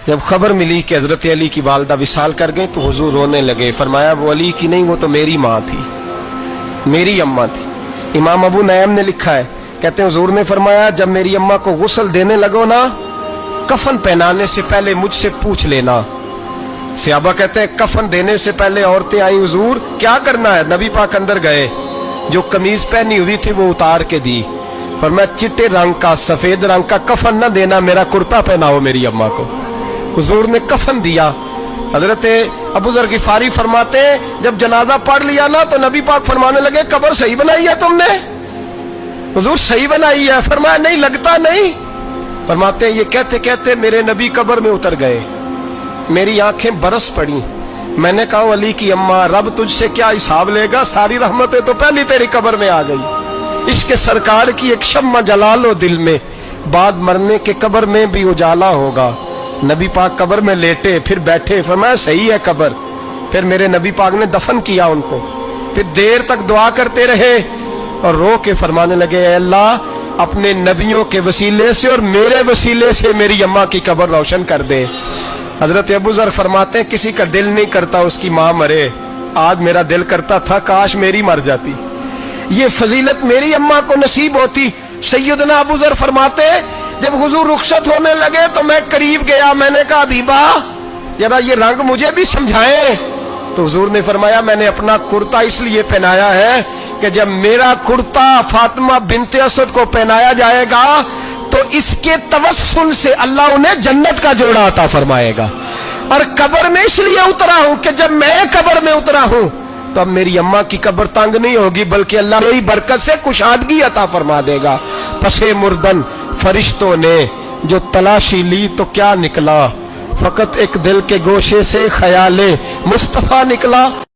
जब खबर मिली कि हजरत अली की वालदा विसाल कर गई तो हुजूर रोने लगे। फरमाया वो अली की नहीं, वो तो मेरी माँ थी, मेरी अम्मा थी। इमाम अबू नईम ने लिखा है, कहते हैं हुजूर ने फरमाया जब मेरी अम्मा को गुस्ल देने लगो ना, कफन पहनाने से पहले मुझसे पूछ लेना। सहाबा कहते हैं कफन देने से पहले औरतें आई, हुजूर क्या करना है? नबी पाक अंदर गए, जो कमीज पहनी हुई थी वो उतार के दी। फरमाया चिट्टे रंग का, सफेद रंग का कफन न देना, मेरा कुर्ता पहनाओ मेरी अम्मा को। हुजूर ने कफन दिया। हजरत अबू जर गिफारी फरमाते हैं जब जनाजा पढ़ लिया ना तो नबी पाक फरमाने लगे कब्र सही बनाई है तुमने? हुजूर सही बनाई है। फरमाया नहीं, लगता नहीं। फरमाते हैं ये कहते कहते मेरे नबी कब्र में उतर गए, मेरी आंखें बरस पड़ी। मैंने कहा अली की अम्मा, रब तुझसे क्या हिसाब लेगा? सारी रहमतें तो पहली तेरी कब्र में आ गई। इश्क सरकार की एक शम्मा जला लो दिल में, बाद मरने के कब्र में भी उजाला होगा। नबी पाक कब्र में लेटे, फिर बैठे, फरमाया सही है कब्र। फिर मेरे नबी पाक ने दफन किया उनको। फिर देर तक दुआ करते रहे और रो के फरमाने लगे अल्लाह अपने नबियों के वसीले से और मेरे वसीले से मेरी अम्मा की कब्र रोशन कर दे। हजरत अबू जर फरमाते हैं किसी का दिल नहीं करता उसकी माँ मरे, आज मेरा दिल करता था काश मेरी मर जाती, ये फजीलत मेरी अम्मा को नसीब होती। सैयदना अबू जर फरमाते जब हुजूर रुखसत होने लगे तो मैं करीब गया, मैंने कहा हबीबा जरा ये रंग मुझे भी समझाएं। तो हुजूर ने फरमाया मैंने अपना कुर्ता इसलिए पहनाया है कि जब मेरा कुर्ता फातिमा बिनते असद को पहनाया जाएगा तो इसके तवस्सुल से अल्लाह उन्हें जन्नत का जोड़ा अता फरमाएगा। और कब्र में इसलिए उतरा हूं कि जब मैं कब्र में उतरा हूं तो अब मेरी अम्मा की कब्र तंग नहीं होगी, बल्कि अल्लाह मेरी बरकत से कुशादगी अता फरमा देगा। पसे मुर्दन फरिश्तों ने जो तलाशी ली तो क्या निकला, फकत एक दिल के गोशे से ख्याले मुस्तफा निकला।